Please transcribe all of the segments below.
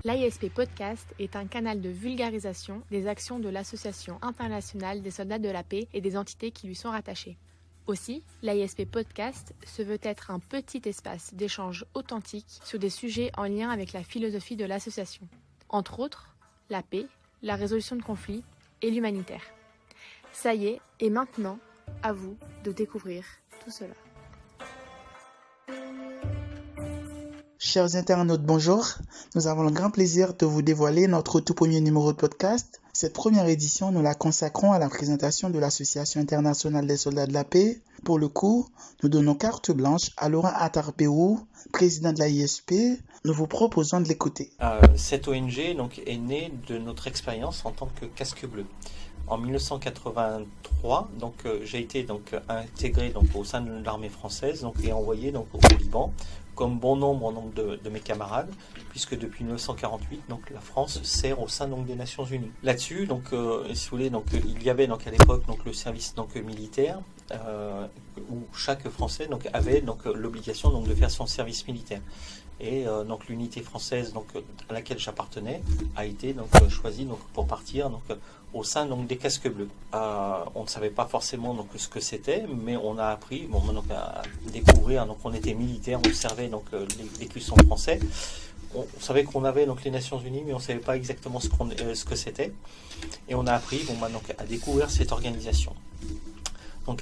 L'ISP Podcast est un canal de vulgarisation des actions de l'Association internationale des soldats de la paix et des entités qui lui sont rattachées. Aussi, l'ISP Podcast se veut être un petit espace d'échange authentique sur des sujets en lien avec la philosophie de l'association. Entre autres, la paix, la résolution de conflits et l'humanitaire. Ça y est, et maintenant, à vous de découvrir tout cela. Chers internautes, bonjour. Nous avons le grand plaisir de vous dévoiler notre tout premier numéro de podcast. Cette première édition, nous la consacrons à la présentation de l'Association internationale des soldats de la paix. Pour le coup, nous donnons carte blanche à Laurent Attarpéou, président de l'ISP. Nous vous proposons de l'écouter. Cette ONG est née de notre expérience en tant que casque bleu. En 1983, j'ai été intégré au sein de l'armée française et envoyé au Liban, comme bon nombre de mes camarades, puisque depuis 1948, la France sert au sein des Nations Unies. Là-dessus, si vous voulez, il y avait à l'époque le service militaire, où chaque Français avait l'obligation de faire son service militaire. Et l'unité française à laquelle j'appartenais a été choisie pour partir au sein des casques bleus. On ne savait pas forcément ce que c'était, mais on a appris à découvrir. On était militaire, on servait les cuissons français. On savait qu'on avait les Nations Unies, mais on ne savait pas exactement ce que c'était. Et on a appris à découvrir cette organisation.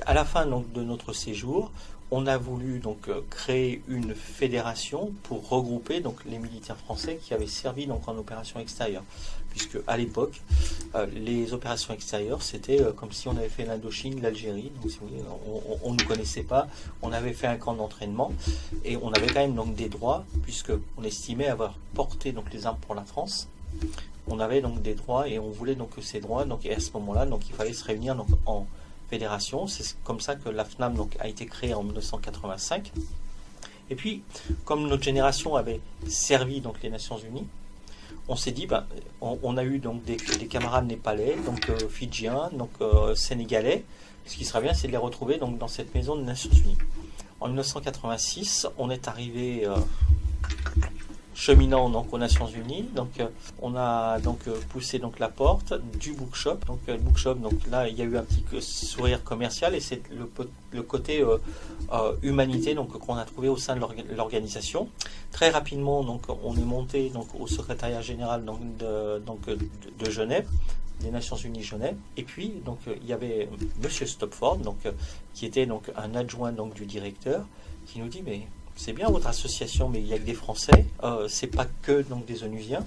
À la fin de notre séjour, on a voulu créer une fédération pour regrouper les militaires français qui avaient servi en opération extérieure. Puisque à l'époque, les opérations extérieures, c'était comme si on avait fait l'Indochine, l'Algérie. Donc si vous voulez, on ne connaissait pas, on avait fait un camp d'entraînement et on avait quand même des droits, puisque on estimait avoir porté les armes pour la France. On avait des droits et on voulait que ces droits, et à ce moment-là, il fallait se réunir en fédération. C'est comme ça que la FNAM a été créée en 1985. Et puis, comme notre génération avait servi les Nations Unies, on s'est dit, on a eu des camarades népalais, fidjiens, sénégalais. Ce qui serait bien, c'est de les retrouver dans cette maison des Nations Unies. En 1986, on est arrivé cheminant aux Nations Unies. On a poussé la porte du bookshop. Le bookshop, là, il y a eu un petit sourire commercial et c'est le côté humanité qu'on a trouvé au sein de l'organisation. Très rapidement, on est monté au secrétariat général de Genève, des Nations Unies Genève. Et puis, il y avait Monsieur Stopford, qui était un adjoint du directeur, qui nous dit, mais c'est bien votre association, mais il y a que des Français, c'est pas que des Onusiens.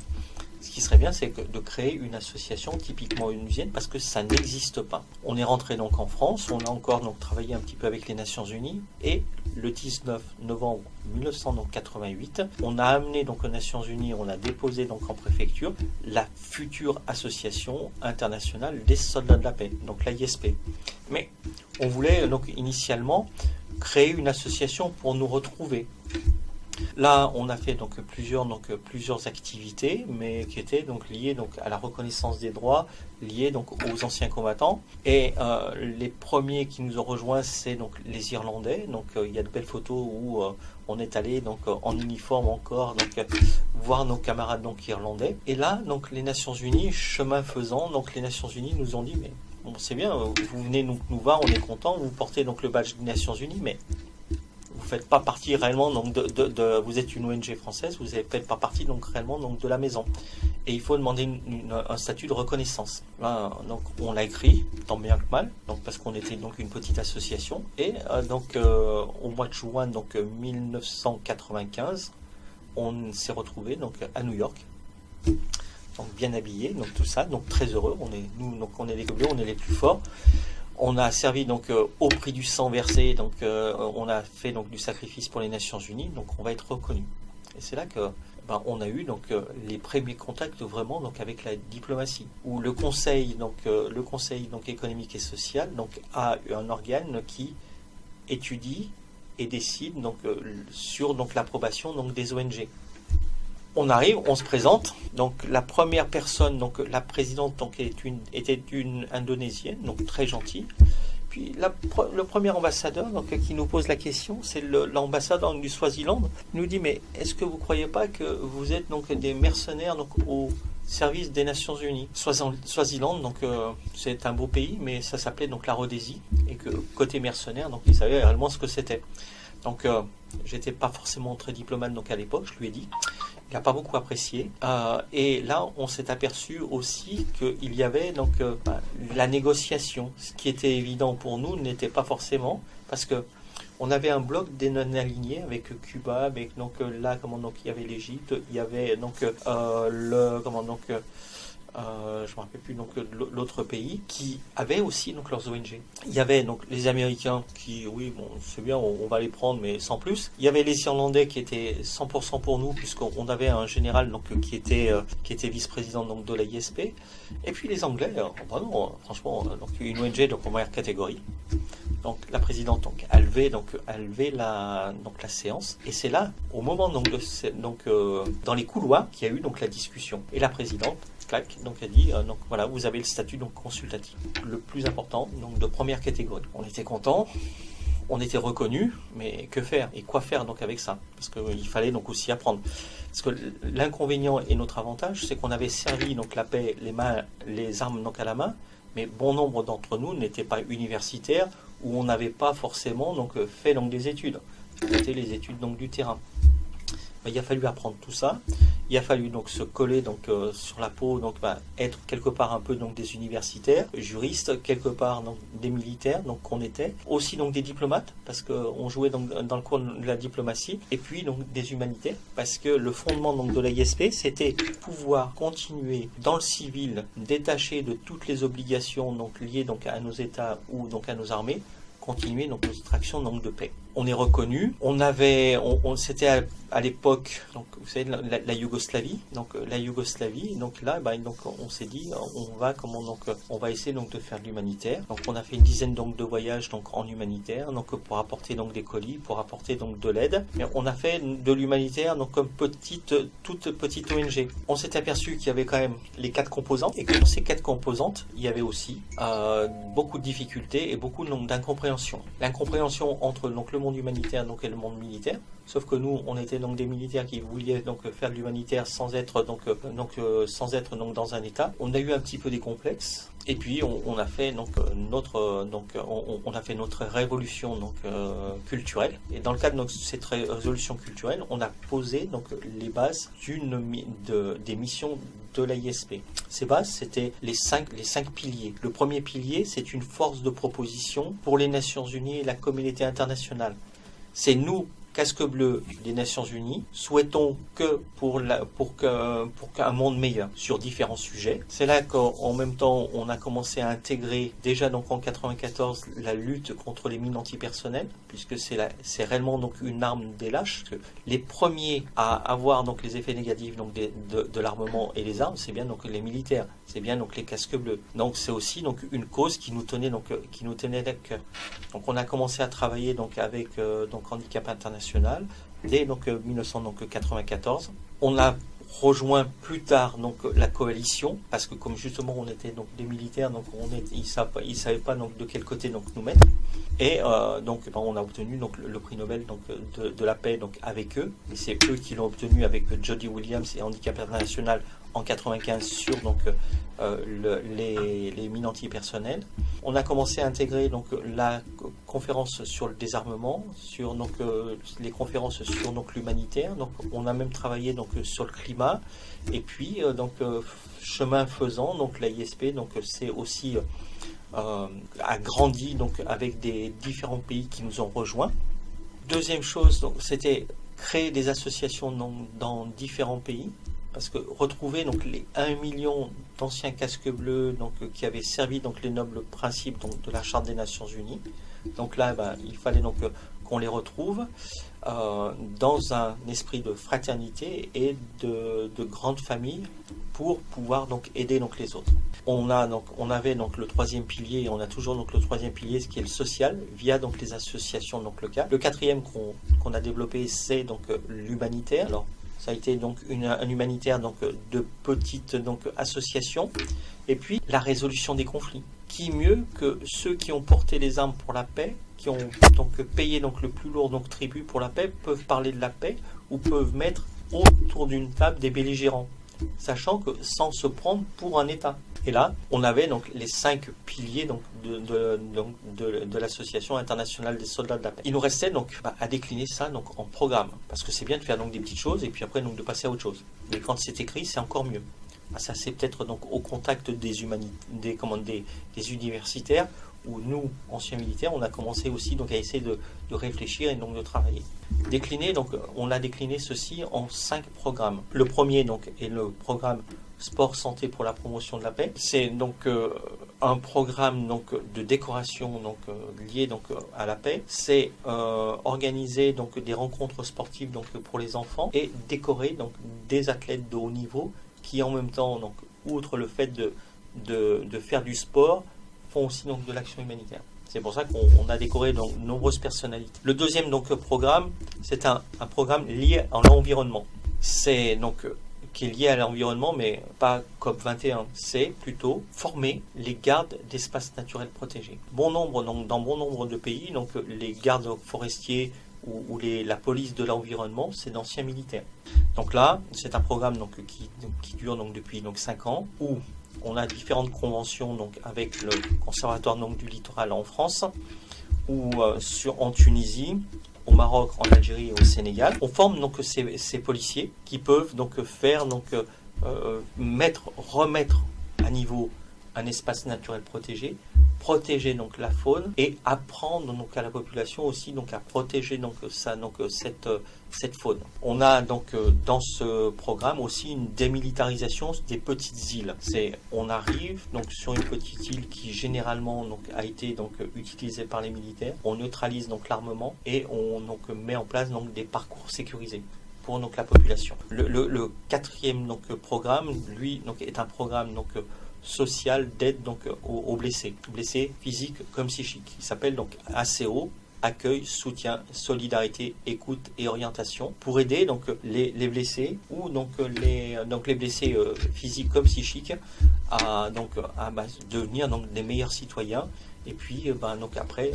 Ce qui serait bien, c'est de créer une association typiquement onusienne, parce que ça n'existe pas. On est rentré en France, on a encore travaillé un petit peu avec les Nations Unies, et le 19 novembre 1988, on a amené aux Nations Unies, on a déposé en préfecture la future association internationale des soldats de la paix, l'ISP. Mais on voulait initialement créer une association pour nous retrouver. Là, on a fait plusieurs activités, mais qui étaient liées à la reconnaissance des droits, liées aux anciens combattants. Et les premiers qui nous ont rejoints, c'est les Irlandais. Il y a de belles photos où on est allé en uniforme encore, voir nos camarades irlandais. Et là, les Nations Unies, chemin faisant, les Nations Unies nous ont dit, mais bon, c'est bien, vous venez nous voir, on est content, vous portez le badge des Nations Unies, mais vous faites pas partie réellement vous êtes une ONG française, vous ne faites pas partie réellement de la maison. Et il faut demander un statut de reconnaissance. Là, on l'a écrit, tant bien que mal, parce qu'on était une petite association. Et au mois de juin 1995, on s'est retrouvé à New York. Bien habillés, tout ça, très heureux. On est les bleus, on est les plus forts. On a servi au prix du sang versé, on a fait du sacrifice pour les Nations Unies, on va être reconnu. Et c'est là que on a eu les premiers contacts vraiment avec la diplomatie, où le conseil économique et social a un organe qui étudie et décide sur l'approbation des ONG. On arrive, on se présente. La première personne, la présidente, était une Indonésienne, très gentille. Puis le premier ambassadeur donc, qui nous pose la question, c'est l'ambassadeur du Swaziland. Il nous dit, mais est-ce que vous ne croyez pas que vous êtes donc des mercenaires donc, au service des Nations Unies? Swaziland, donc c'est un beau pays, mais ça s'appelait donc la Rhodésie, et que côté mercenaire, donc il savait réellement ce que c'était. Donc j'étais pas forcément très diplomate donc à l'époque, je lui ai dit. Il n'a pas beaucoup apprécié. Et là, on s'est aperçu aussi qu'il y avait donc la négociation. Ce qui était évident pour nous n'était pas forcément, parce que on avait un bloc des non-alignés avec Cuba, avec donc là comment donc il y avait l'Égypte, il y avait donc je me rappelle plus donc l'autre pays qui avait aussi donc leurs ONG. Il y avait donc les Américains qui oui bon c'est bien on va les prendre mais sans plus. Il y avait les Irlandais qui étaient 100% pour nous puisqu'on avait un général donc qui était vice-président donc de la ISP et puis les Anglais bah non franchement donc une ONG donc en première catégorie. Donc la présidente donc a levé la séance et c'est là au moment donc dans les couloirs qu'il y a eu donc la discussion et la présidente donc a dit donc voilà vous avez le statut donc consultatif le plus important donc de première catégorie. On était contents, on était reconnus, mais que faire et quoi faire donc avec ça parce qu'il fallait donc aussi apprendre parce que l'inconvénient et notre avantage c'est qu'on avait servi donc la paix les armes donc à la main mais bon nombre d'entre nous n'étaient pas universitaires ou on n'avait pas forcément donc fait donc des études. C'était les études donc du terrain. Il a fallu apprendre tout ça. Il a fallu donc se coller donc sur la peau, donc être quelque part un peu donc des universitaires, juristes, quelque part donc des militaires, donc qu'on était aussi donc des diplomates parce que on jouait donc dans le cours de la diplomatie et puis donc des humanitaires parce que le fondement donc de l'ISP c'était pouvoir continuer dans le civil détaché de toutes les obligations donc liées donc à nos États ou donc à nos armées. Continuer donc notre action donc de paix. On est reconnu. C'était à l'époque donc vous savez la Yougoslavie. Donc la Yougoslavie. Donc là donc on s'est dit on va essayer donc de faire de l'humanitaire. Donc on a fait une dizaine donc de voyages donc en humanitaire donc pour apporter donc des colis, pour apporter donc de l'aide. Mais on a fait de l'humanitaire donc comme toute petite ONG. On s'est aperçu qu'il y avait quand même les 4 composantes et que dans ces 4 composantes il y avait aussi beaucoup de difficultés et beaucoup donc d'incompréhension. L'incompréhension entre donc le monde humanitaire donc et le monde militaire. Sauf que nous, on était donc des militaires qui vouliez donc faire de l'humanitaire sans être dans un état. On a eu un petit peu des complexes. Et puis on a fait donc on a fait notre révolution donc culturelle. Et dans le cadre de cette révolution culturelle, on a posé donc les bases des missions de l'ISP. Ces bases, c'était les cinq piliers. Le premier pilier, c'est une force de proposition pour les Nations Unies et la communauté internationale. C'est nous, Casque Bleu des Nations Unies, souhaitons que pour qu'un monde meilleur sur différents sujets. C'est là qu'en même temps, on a commencé à intégrer déjà donc en 94 la lutte contre les mines antipersonnelles, puisque c'est réellement donc une arme des lâches. Les premiers à avoir donc les effets négatifs donc de l'armement et les armes, c'est bien donc les militaires, c'est bien donc les casques bleus. Donc c'est aussi donc une cause qui nous tenait à cœur. Donc on a commencé à travailler donc avec donc Handicap International dès donc 1994. On a rejoint plus tard donc la coalition parce que comme justement on était donc des militaires donc ils savaient pas donc de quel côté donc nous mettre et donc on a obtenu donc le prix Nobel donc de la paix donc avec eux et c'est eux qui l'ont obtenu avec Jody Williams et Handicap International en 95 sur donc les mines antipersonnelles. On a commencé à intégrer donc la conférence sur le désarmement, sur donc les conférences sur donc l'humanitaire. Donc on a même travaillé donc sur le climat et puis chemin faisant donc l'ISP donc c'est aussi a grandi donc avec des différents pays qui nous ont rejoints. Deuxième chose donc c'était créer des associations dans différents pays. Parce que retrouver donc les 1 million d'anciens casques bleus donc qui avaient servi donc les nobles principes donc de la Charte des Nations Unies. Donc là, il fallait donc qu'on les retrouve dans un esprit de fraternité et de grande famille pour pouvoir donc aider donc les autres. On avait donc le troisième pilier et on a toujours donc le troisième pilier, ce qui est le social, via donc les associations donc locales. Le quatrième qu'on a développé, c'est donc l'humanitaire. Alors Ça a été donc un humanitaire donc de petites donc associations. Et puis la résolution des conflits. Qui mieux que ceux qui ont porté les armes pour la paix, qui ont donc payé donc le plus lourd donc tribut pour la paix, peuvent parler de la paix ou peuvent mettre autour d'une table des belligérants, sachant que sans se prendre pour un État. Et là, on avait donc les 5 piliers donc de l'association internationale des soldats de la paix. Il nous restait donc à décliner ça donc en programme, parce que c'est bien de faire donc des petites choses et puis après donc de passer à autre chose. Mais quand c'est écrit, c'est encore mieux. Ça c'est peut-être donc au contact des universitaires, où nous, anciens militaires, on a commencé aussi donc à essayer de réfléchir et donc de travailler. Décliner, donc on a décliné ceci en 5 programmes. Le premier donc est le programme Sport Santé pour la promotion de la paix. C'est donc un programme donc de décoration donc lié donc à la paix. C'est organiser donc des rencontres sportives donc pour les enfants et décorer donc des athlètes de haut niveau qui en même temps donc outre le fait de faire du sport font aussi donc de l'action humanitaire. C'est pour ça qu'on a décoré donc de nombreuses personnalités. Le deuxième donc programme, c'est un programme lié à l'environnement. C'est donc qui est lié à l'environnement, mais pas COP21. C'est plutôt former les gardes d'espaces naturels protégés. Dans bon nombre de pays, donc les gardes forestiers ou la police de l'environnement, c'est d'anciens militaires. Donc là, c'est un programme donc qui dure donc depuis 5 ans, où on a différentes conventions donc avec le Conservatoire donc du littoral en France, ou en Tunisie, au Maroc, en Algérie et au Sénégal. On forme donc ces policiers qui peuvent donc faire donc remettre à niveau un espace naturel protégé, protéger donc la faune et apprendre donc à la population aussi donc à protéger donc cette faune. On a donc dans ce programme aussi une démilitarisation des petites îles. On arrive donc sur une petite île qui généralement donc a été donc utilisée par les militaires. On neutralise donc l'armement et on donc met en place donc des parcours sécurisés pour donc la population. Le quatrième donc programme, lui donc est un programme donc social d'aide donc aux blessés physiques comme psychiques. Il s'appelle donc ACO, accueil, soutien, solidarité, écoute et orientation, pour aider donc les blessés ou donc les blessés physiques comme psychiques à devenir donc des meilleurs citoyens et puis donc après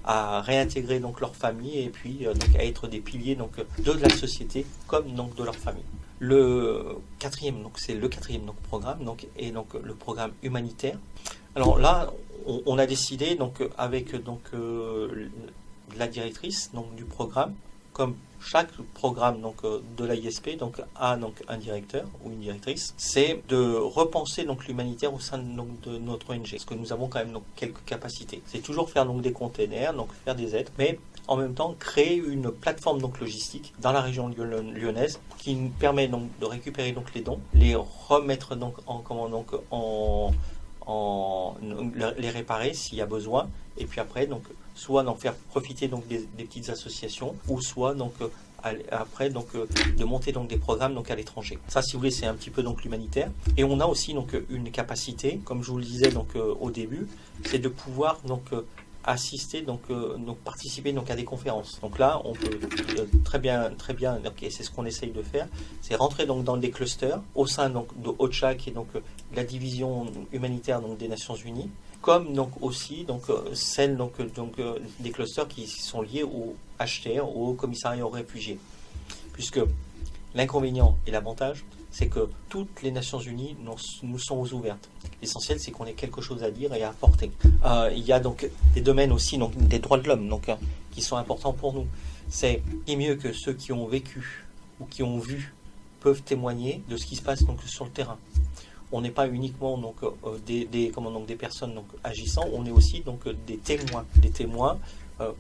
à réintégrer donc leur famille et puis donc à être des piliers donc de la société comme donc de leur famille. Le quatrième programme donc est donc le programme humanitaire. Alors là, on a décidé donc avec donc la directrice donc du programme, comme chaque programme donc de l'AISP donc a donc un directeur ou une directrice, c'est de repenser donc l'humanitaire au sein de notre ONG, parce que nous avons quand même donc quelques capacités. C'est toujours faire donc des containers, donc faire des aides, mais en même temps créer une plateforme donc logistique dans la région lyonnaise qui nous permet donc de récupérer donc les dons, les remettre donc les réparer s'il y a besoin, et puis après donc soit d'en faire profiter donc des petites associations, ou soit donc après donc de monter donc des programmes donc à l'étranger. Ça, si vous voulez, c'est un petit peu donc l'humanitaire. Et on a aussi donc une capacité, comme je vous le disais donc au début, c'est de pouvoir donc assister donc participer donc à des conférences. Donc là, on peut très bien et c'est ce qu'on essaye de faire, c'est rentrer donc dans des clusters au sein donc de OCHA, qui est donc la division humanitaire donc des Nations Unies, comme donc aussi donc celles donc des clusters qui sont liés au HCR, au Commissariat aux réfugiés, puisque l'inconvénient et l'avantage, c'est que toutes les Nations Unies nous sont ouvertes. L'essentiel, c'est qu'on ait quelque chose à dire et à apporter. Il y a donc des domaines aussi, donc des droits de l'homme, donc qui sont importants pour nous. C'est mieux que ceux qui ont vécu ou qui ont vu peuvent témoigner de ce qui se passe donc sur le terrain. On n'est pas uniquement donc des personnes donc agissant, on est aussi donc des témoins. Des témoins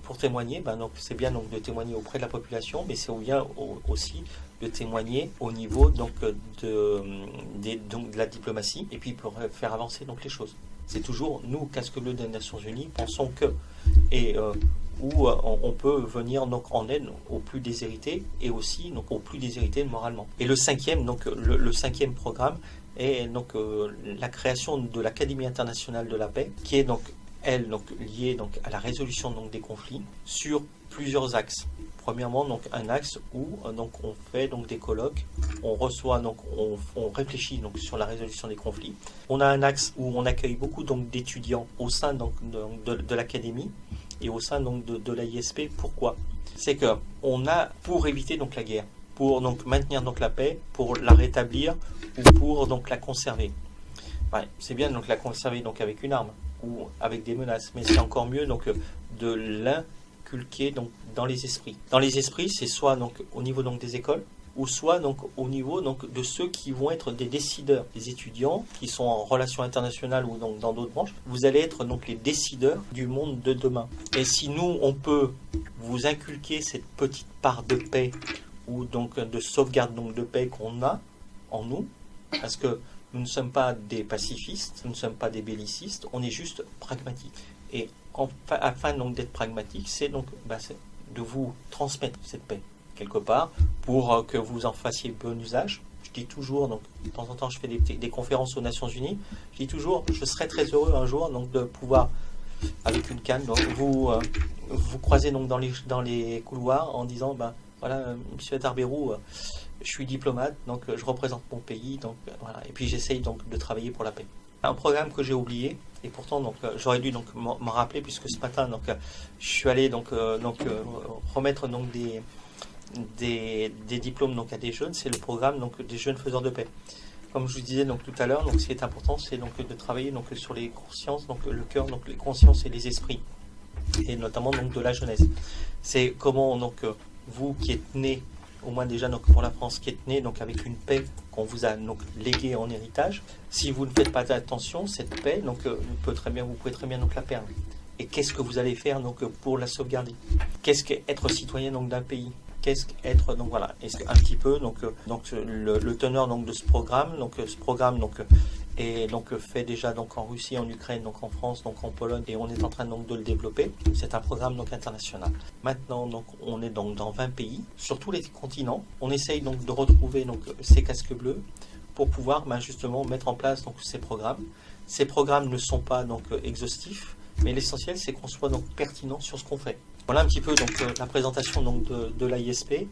pour témoigner, donc c'est bien donc de témoigner auprès de la population, mais c'est bien aussi de témoigner au niveau donc de la diplomatie, et puis pour faire avancer donc les choses. C'est toujours nous, Casque Bleu des Nations Unies, pensons que où on peut venir donc en aide aux plus déshérités, et aussi donc aux plus déshérités moralement. Et le cinquième programme est donc la création de l'Académie internationale de la paix, qui est donc elle, donc liée donc à la résolution donc des conflits sur plusieurs axes. Premièrement, donc un axe où donc on fait donc des colloques, on reçoit donc on réfléchit donc sur la résolution des conflits. On a un axe où on accueille beaucoup donc d'étudiants au sein donc de l'académie et au sein donc de l'AISP. Pourquoi? C'est que on a pour éviter donc la guerre, pour donc maintenir donc la paix, pour la rétablir ou pour donc la conserver. Ouais, c'est bien donc la conserver donc avec une arme ou avec des menaces, mais c'est encore mieux donc de l'inculquer donc dans les esprits. Dans les esprits, c'est soit donc au niveau donc des écoles ou soit donc au niveau donc de ceux qui vont être des décideurs, des étudiants qui sont en relations internationales ou donc dans d'autres branches. Vous allez être donc les décideurs du monde de demain. Et si nous on peut vous inculquer cette petite part de paix ou donc de sauvegarde donc de paix qu'on a en nous, parce que nous ne sommes pas des pacifistes, nous ne sommes pas des bellicistes, on est juste pragmatiques. Et afin donc d'être pragmatique, c'est donc c'est de vous transmettre cette paix quelque part pour que vous en fassiez bon usage. Je dis toujours, donc de temps en temps je fais des conférences aux Nations Unies, je dis toujours, je serais très heureux un jour donc de pouvoir avec une canne donc, vous croiser donc dans les couloirs en disant voilà Monsieur Tarbérou, je suis diplomate, donc je représente mon pays, donc voilà, et puis j'essaye donc de travailler pour la paix. Un programme que j'ai oublié, et pourtant donc j'aurais dû donc m'en rappeler puisque ce matin donc je suis allé donc remettre donc des diplômes donc à des jeunes, c'est le programme donc des jeunes faiseurs de paix. Comme je vous disais donc tout à l'heure, donc ce qui est important, c'est donc de travailler donc sur les consciences, donc le cœur, donc les consciences et les esprits, et notamment donc de la jeunesse. C'est comment donc vous qui êtes nés, au moins déjà donc pour la France, qui êtes nés donc avec une paix qu'on vous a donc léguée en héritage. Si vous ne faites pas attention, cette paix donc vous pouvez très bien donc la perdre. Et qu'est-ce que vous allez faire donc pour la sauvegarder? Qu'est-ce qu'être citoyen donc d'un pays? Qu'est-ce qu'être donc voilà, est-ce un petit peu donc le teneur donc de ce programme est donc fait déjà donc en Russie, en Ukraine, donc en France, donc en Pologne, et on est en train donc de le développer. C'est un programme donc international. Maintenant donc on est donc dans 20 pays sur tous les continents. On essaye donc de retrouver donc ces casques bleus pour pouvoir justement mettre en place donc ces programmes. Ces programmes ne sont pas donc exhaustifs, mais l'essentiel c'est qu'on soit donc pertinent sur ce qu'on fait. Voilà un petit peu donc la présentation donc de l'AISP.